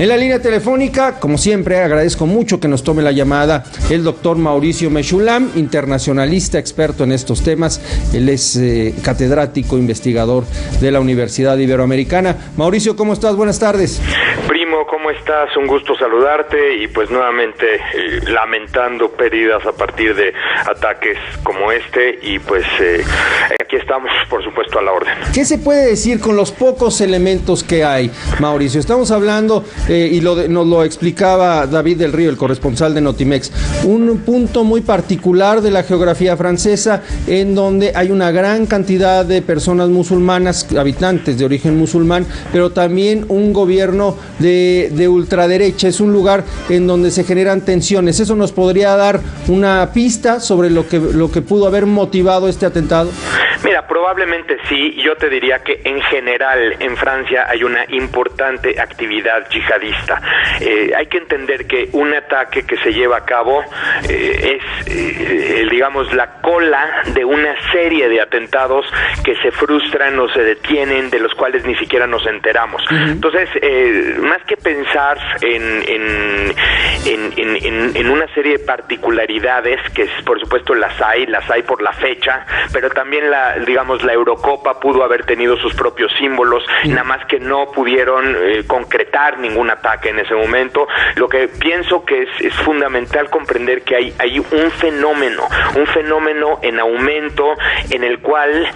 En la línea telefónica, como siempre, agradezco mucho que nos tome la llamada el doctor Mauricio Meshulam, internacionalista, experto en estos temas. Él es catedrático, investigador de la Universidad Iberoamericana. Mauricio, ¿cómo estás? Buenas tardes. Primo, ¿cómo estás? Un gusto saludarte y pues nuevamente lamentando pérdidas a partir de ataques como este y pues aquí estamos, por supuesto, a la orden. ¿Qué se puede decir con los pocos elementos que hay, Mauricio? Estamos hablando, nos lo explicaba David del Río, el corresponsal de Notimex, un punto muy particular de la geografía francesa en donde hay una gran cantidad de personas musulmanas, habitantes de origen musulmán, pero también un gobierno de ultraderecha. Es un lugar en donde se generan tensiones. ¿Eso nos podría dar una pista sobre lo que pudo haber motivado este atentado? Mira, probablemente sí. Yo te diría que en general en Francia hay una importante actividad yihadista. Hay que entender que un ataque que se lleva a cabo es, digamos, la cola de una serie de atentados que se frustran o se detienen, de los cuales ni siquiera nos enteramos. Entonces, más que pensar en una serie de particularidades, que por supuesto las hay por la fecha, pero también la Eurocopa pudo haber tenido sus propios símbolos, nada más que no pudieron concretar ningún ataque en ese momento. Lo que pienso que es fundamental comprender que hay un fenómeno en aumento en el cual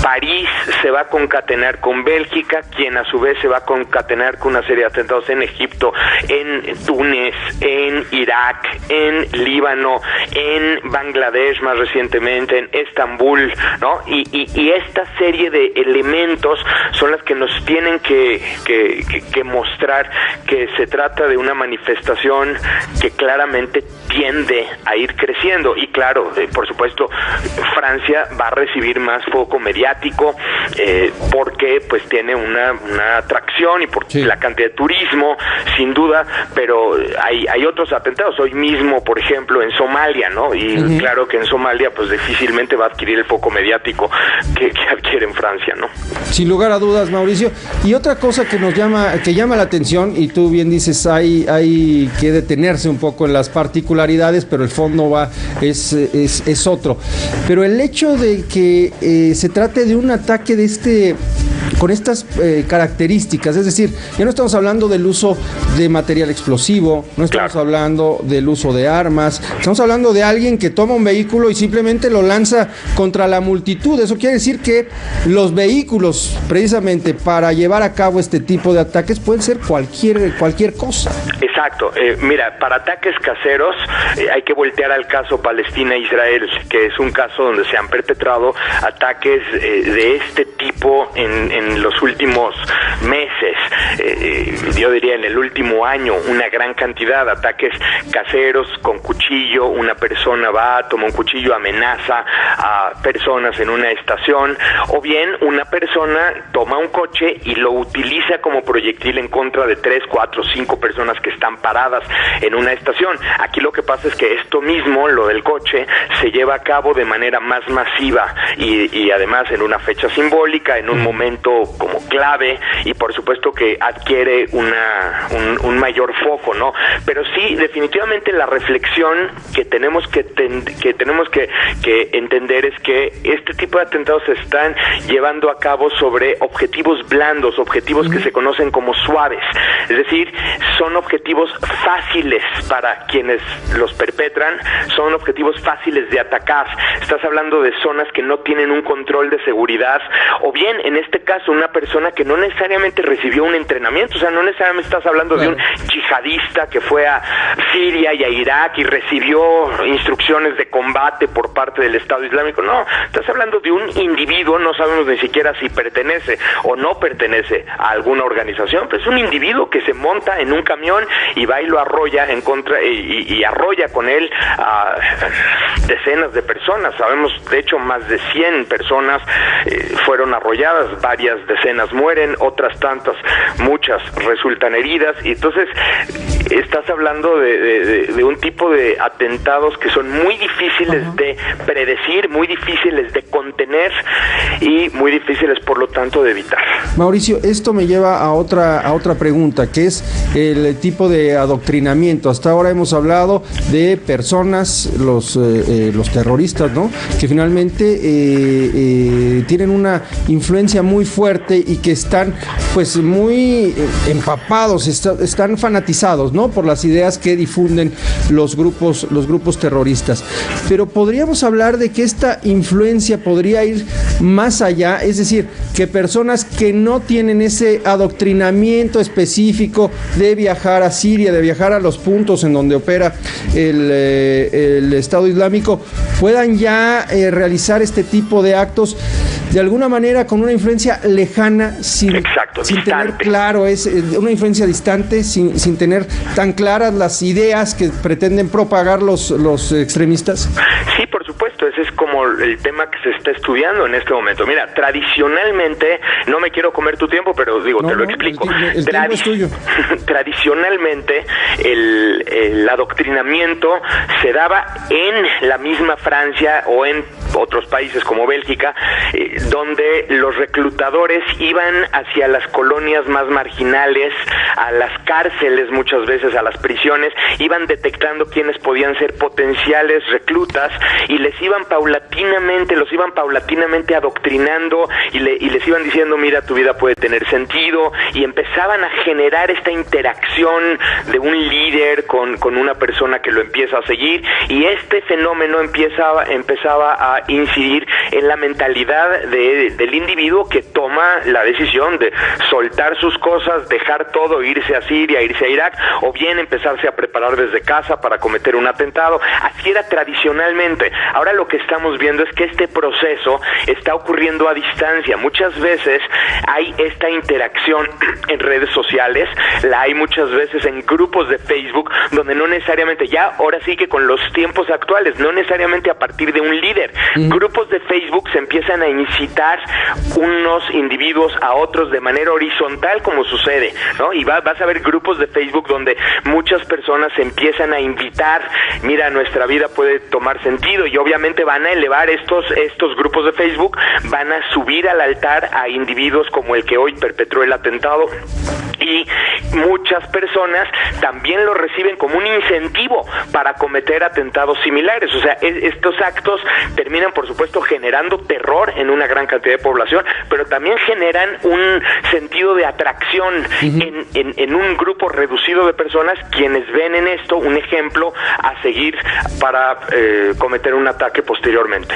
París se va a concatenar con Bélgica, quien a su vez se va a concatenar con una serie de atentados en Egipto, en Túnez, en Irak, en Líbano, en Bangladesh más recientemente, en Estambul, ¿no? Y esta serie de elementos son las que nos tienen que mostrar que se trata de una manifestación que claramente tiende a ir creciendo. Y claro, por supuesto, Francia va a recibir más foco mediático porque pues tiene una atracción y por la cantidad de turismo, sin duda, pero hay otros atentados. Hoy mismo, por ejemplo, en Somalia, ¿no? Y claro que en Somalia pues difícilmente va a adquirir el foco mediático que adquiere en Francia, ¿no? Sin lugar a dudas, Mauricio. Y otra cosa que llama la atención, y tú bien dices, hay que detenerse un poco en las particularidades, pero el fondo es otro. Pero el hecho de que se trate de un ataque con estas características, es decir, ya no estamos hablando del uso de material explosivo, no estamos hablando del uso de armas, estamos hablando de alguien que toma un vehículo y simplemente lo lanza contra la multitud. Eso quiere decir que los vehículos, precisamente para llevar a cabo este tipo de ataques, pueden ser cualquier cosa. Exacto. Mira, para ataques caseros hay que voltear al caso Palestina-Israel, que es un caso donde se han perpetrado ataques de este tipo en los últimos meses, yo diría en el último año, una gran cantidad de ataques caseros con cuchillo. Una persona toma un cuchillo, amenaza a personas en una estación, o bien una persona toma un coche y lo utiliza como proyectil en contra de 3, 4, 5 personas que están paradas en una estación. Aquí lo que pasa es que esto mismo, lo del coche, se lleva a cabo de manera más masiva y además en una fecha simbólica, en un momento como clave, y por supuesto que adquiere un mayor foco, ¿no? Pero sí, definitivamente la reflexión que tenemos que entender es que este tipo de atentados se están llevando a cabo sobre objetivos blandos, objetivos que se conocen como suaves, es decir, son objetivos fáciles para quienes los perpetran, son objetivos fáciles de atacar. Estás hablando de zonas que no tienen un control de seguridad, o bien en este caso una persona que no necesariamente recibió un entrenamiento, o sea, no necesariamente estás hablando de un yihadista que fue a Siria y a Irak y recibió instrucciones de combate por parte del Estado Islámico. No, estás hablando de un individuo, no sabemos ni siquiera si pertenece o no pertenece a alguna organización, pero es un individuo que se monta en un camión y va y lo arrolla y arrolla con él a decenas de personas. Sabemos, de hecho, más de 100 personas fueron arrolladas, varias decenas mueren, otras tantas, muchas resultan heridas, y entonces estás hablando de un tipo de atentados que son muy difíciles de predecir, muy difíciles de contener y muy difíciles, por lo tanto, de evitar. Mauricio, esto me lleva a otra pregunta, que es el tipo de adoctrinamiento. Hasta ahora hemos hablado de personas, los terroristas, ¿no?, que finalmente tienen una influencia muy fuerte y que están pues muy empapados, están fanatizados, ¿no?, por las ideas que difunden los grupos terroristas. Pero podríamos hablar de que esta influencia podría ir más allá, es decir, que personas que no tienen ese adoctrinamiento específico de viajar a Siria, de viajar a los puntos en donde opera el Estado Islámico, puedan ya realizar este tipo de actos de alguna manera con una influencia lejana, sin tener claro, es una influencia distante, sin tener tan claras las ideas que pretenden propagar los extremistas? Sí, por supuesto, ese es como el tema que se está estudiando en este momento. Mira, tradicionalmente, no me quiero comer tu tiempo, pero te lo explico. El tiempo es tuyo. Tradicionalmente, el adoctrinamiento se daba en la misma Francia o en otros países como Bélgica, donde los reclutadores iban hacia las colonias más marginales, a las cárceles, muchas veces a las prisiones, iban detectando quiénes podían ser potenciales reclutas y los iban paulatinamente adoctrinando y les iban diciendo, mira, tu vida puede tener sentido, y empezaban a generar esta interacción de un líder con una persona que lo empieza a seguir, y este fenómeno empezaba a incidir en la mentalidad del individuo que toma la decisión de soltar sus cosas, dejar todo, irse a Siria, irse a Irak, o bien empezarse a preparar desde casa para cometer un atentado. Así era tradicionalmente. Ahora lo que estamos viendo es que este proceso está ocurriendo a distancia. Muchas veces hay esta interacción en redes sociales, la hay muchas veces en grupos de Facebook, donde no necesariamente, ya ahora sí que con los tiempos actuales, no necesariamente a partir de un líder, grupos de Facebook se empiezan a incitar unos individuos a otros de manera horizontal, como sucede, ¿no? Y vas a ver grupos de Facebook donde muchas personas se empiezan a invitar, mira, nuestra vida puede tomar sentido, y obviamente van a elevar estos grupos de Facebook, van a subir al altar a individuos como el que hoy perpetró el atentado, y muchas personas también lo reciben como un incentivo para cometer atentados similares. O sea, estos actos terminan, por supuesto, generando terror en una gran cantidad de población, pero también generan un sentido de atracción en un grupo reducido de personas, quienes ven en esto un ejemplo a seguir para cometer un ataque posteriormente.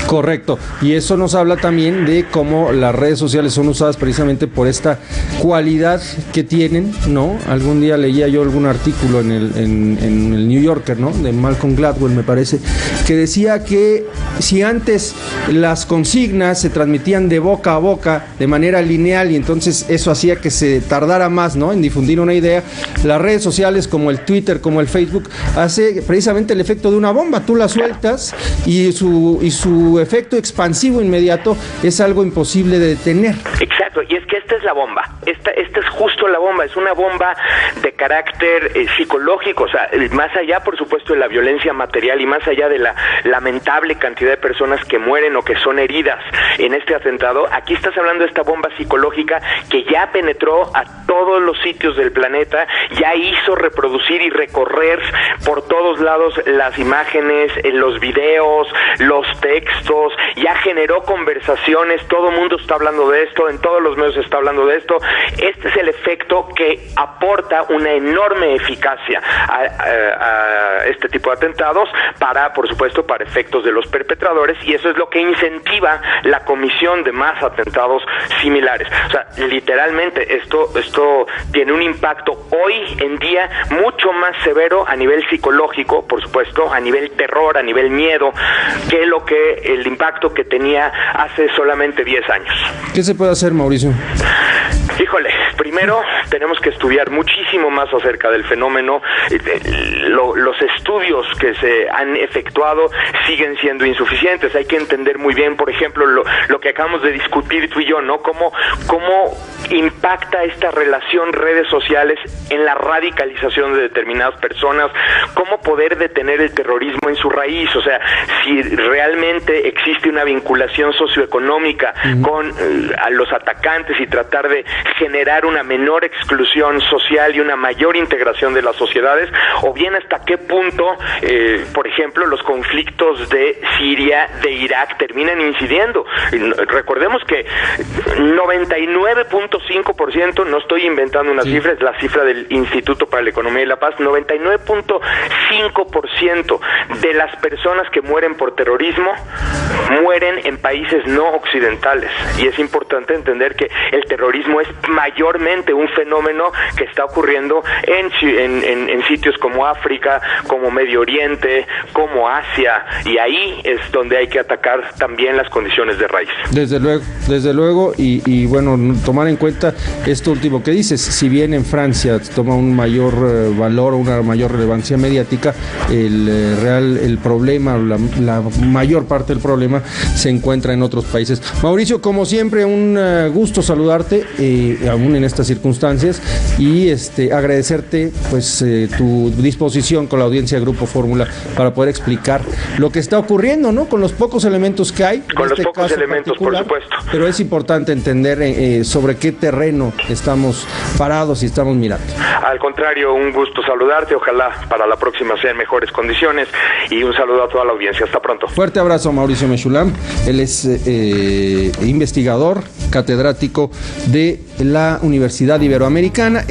Correcto, y eso nos habla también de cómo las redes sociales son usadas precisamente por esta cualidad que tienen, ¿no? Algún día leía yo algún artículo en el New Yorker, ¿no?, de Malcolm Gladwell, me parece, que decía que si antes las consignas se transmitían de boca a boca de manera lineal, y entonces eso hacía que se tardara más, ¿no?, en difundir una idea, las redes sociales como el Twitter, como el Facebook, hace precisamente el efecto de una bomba. Tú la sueltas y su efecto expansivo inmediato es algo imposible de detener. Exacto, y es que esta es la bomba, esta es justo la bomba, es una bomba de carácter psicológico, o sea, más allá, por supuesto, de la violencia material y más allá de la lamentable cantidad de personas que mueren o que son heridas en este atentado, aquí estás hablando de esta bomba psicológica que ya penetró a todos los sitios del planeta, ya hizo reproducir y recorrer por todos lados las imágenes, los videos, los textos, ya generó conversaciones, todo el mundo está hablando de esto, en todos los medios se está hablando de esto. Este es el efecto que aporta una enorme eficacia a este tipo de atentados para, por supuesto, para efectos de los perpetradores, y eso es lo que incentiva la comisión de más atentados similares. O sea, literalmente esto tiene un impacto hoy en día mucho más severo a nivel psicológico, por supuesto, a nivel terror, a nivel miedo, que el impacto que tenía hace solamente 10 años. ¿Qué se puede hacer, Mauricio? Híjole, primero tenemos que estudiar muchísimo más acerca del fenómeno. Los estudios que se han efectuado siguen siendo insuficientes. Hay que entender muy bien, por ejemplo, lo que acabamos de discutir tú y yo, ¿no? Cómo impacta esta relación redes sociales en la radicalización de determinadas personas, cómo poder detener el terrorismo en su raíz, o sea, si realmente existe una vinculación socioeconómica con a los atacantes y tratar de generar una menor exclusión social y una mayor integración de las sociedades, o bien hasta qué punto, por ejemplo, los conflictos de Siria, de Irak terminan incidiendo. Recordemos que 99.5%, no estoy inventando una cifra, es la cifra del Instituto para la Economía y la Paz, 99.5% de las personas que mueren por terrorismo mueren en países no occidentales, y es importante entender que el terrorismo es mayormente un fenómeno que está ocurriendo en sitios como África, como Medio Oriente, como Asia, y ahí es donde hay que atacar también las condiciones de raíz. Desde luego, y bueno, tomar en cuenta esto último que dices, si bien en Francia toma un mayor valor, una mayor relevancia mediática, el problema, la mayor parte del problema se encuentra en otros países. Mauricio, como siempre, un gusto saludarte, aún en estas circunstancias, y agradecerte pues tu disposición con la audiencia de Grupo Fórmula para poder explicar lo que está ocurriendo, ¿no? Con los pocos elementos que hay. Con los pocos elementos, por supuesto. Pero es importante entender sobre qué terreno estamos parados y estamos mirando. Al contrario, un gusto saludarte, ojalá para la próxima sea en mejores condiciones, y un saludo a toda la audiencia. Hasta pronto. Fuerte abrazo, Mauricio Mechulam. Él es investigador, catedrático de la Universidad Iberoamericana.